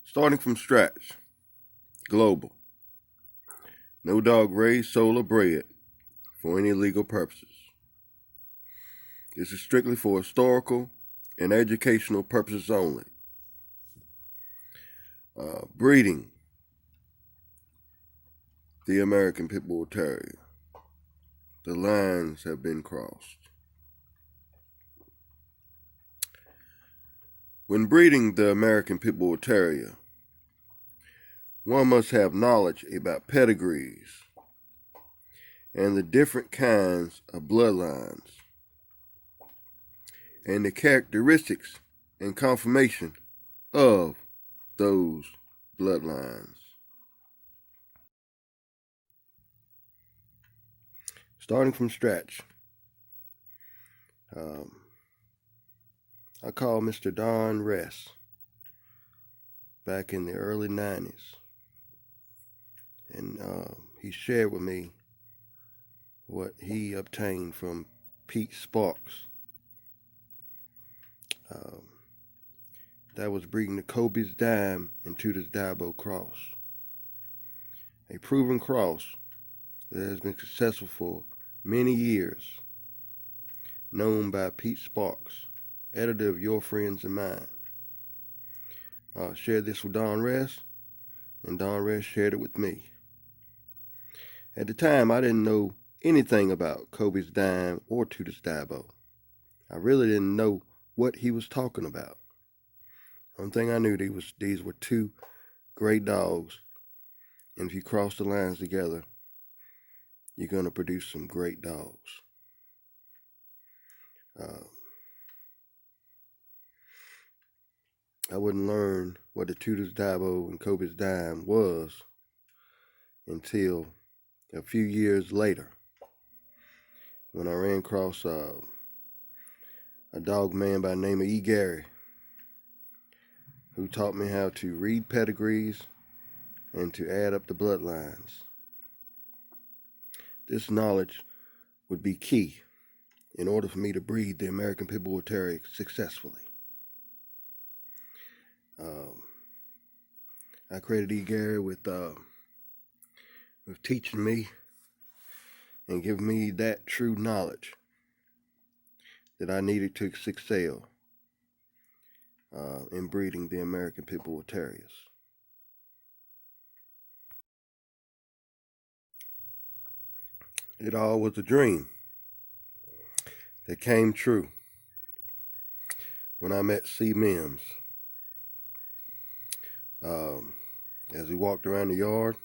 Starting from scratch. Global. No dog raised, sold, or bred for any legal purposes. This is strictly for historical and educational purposes only. Breeding. The American Pitbull Terrier. The lines have been crossed. When breeding the American Pitbull Terrier, one must have knowledge about pedigrees and the different kinds of bloodlines and the characteristics and conformation of those bloodlines. Starting from scratch, I called Mr. Don Ress back in the early 90s, and he shared with me what he obtained from Pete Sparks. That was breeding the Kobe's Dime and Tudor's Dabo cross. A proven cross that has been successful for many years, known by Pete Sparks, editor of Your Friends and Mine. Shared this with Don Ress, and Don Ress shared it with me. At the time, I didn't know anything about Kobe's Dime or Tudor's Dabo. I really didn't know what he was talking about. One thing I knew, these were two great dogs, and if you cross the lines together, you're going to produce some great dogs. I wouldn't learn what the Tudor's Dabo and Kobe's Dime was until a few years later, when I ran across a dog man by the name of E. Gary, who taught me how to read pedigrees and to add up the bloodlines. This knowledge would be key in order for me to breed the American Pitbull Terrier successfully. I credit E. Gary with teaching me and giving me that true knowledge that I needed to excel in breeding the American Pitbull Terriers. It all was a dream that came true when I met Mims. As we walked around the yard,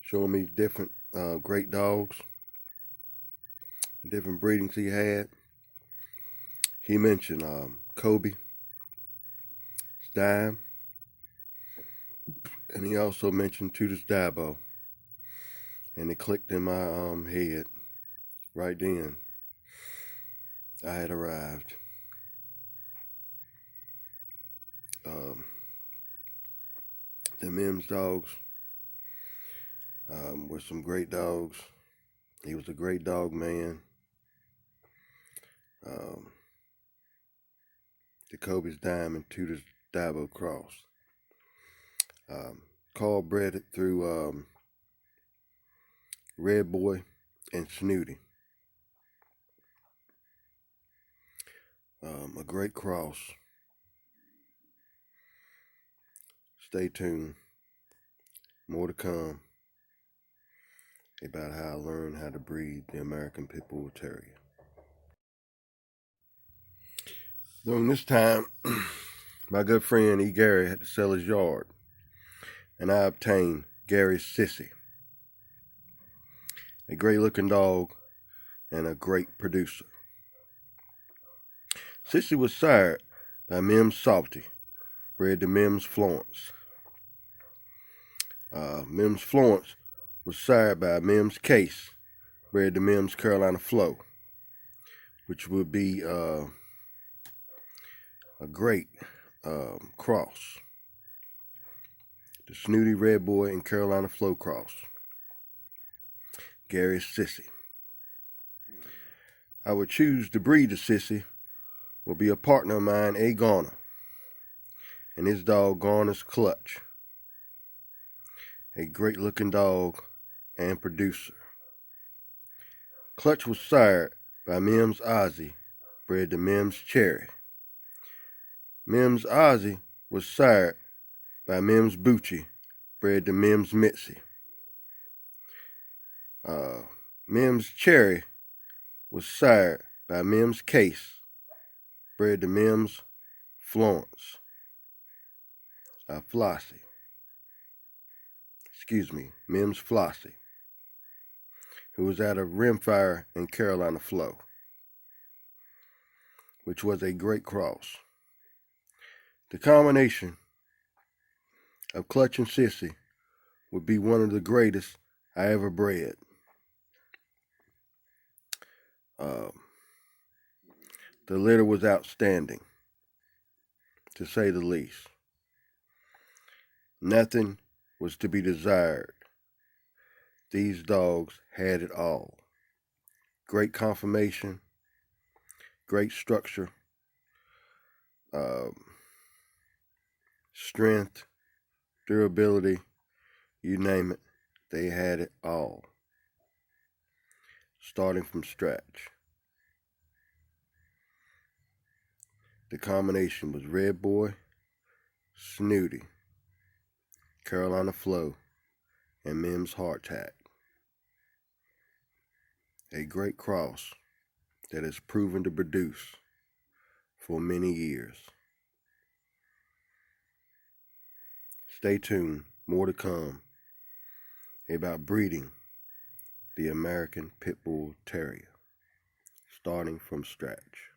showing me different great dogs, different breedings he had. He mentioned Kobe, Dime, and he also mentioned Tudor's Dabo. And it clicked in my head right then. I had arrived. The Mims dogs were some great dogs. He was a great dog man. The Kobe's Dime and Tudor's Dabo cross. Carl bred it through Red Boy and Snooty. A great cross. Stay tuned. More to come about how I learned how to breed the American Pitbull Terrier. During this time, my good friend E. Gary had to sell his yard, and I obtained Gary's Sissy, a great looking dog and a great producer. Sissy was sired by Mims Salty, bred to Mims Florence. Mims Florence was sired by Mims Case, bred to Mims Carolina Flow, which would be a great cross. The Snooty Red Boy and Carolina Flow cross. Gary's Sissy. I would choose to breed the Sissy will be a partner of mine, A. Garner. and his dog Garner's Clutch, a great looking dog and producer. Clutch was sired by Mims Ozzy, bred to Mims Cherry. Mims Ozzy was sired by Mims Bucci, bred to Mims Mitzi. Mims Cherry was sired by Mims Case, bred to Mims Florence. Flossie. Mims Flossie, who was out of Rimfire and Carolina Flow, which was a great cross. The combination of Clutch and Sissy would be one of the greatest I ever bred. The litter was outstanding, to say the least. Nothing was to be desired. These dogs had it all. Great conformation, great structure, strength, durability, you name it, they had it all, starting from scratch. The combination was Red Boy, Snooty, Carolina Flow, and Mims Hardtack. A great cross that has proven to produce for many years. Stay tuned, more to come about breeding the American Pitbull Terrier, starting from scratch.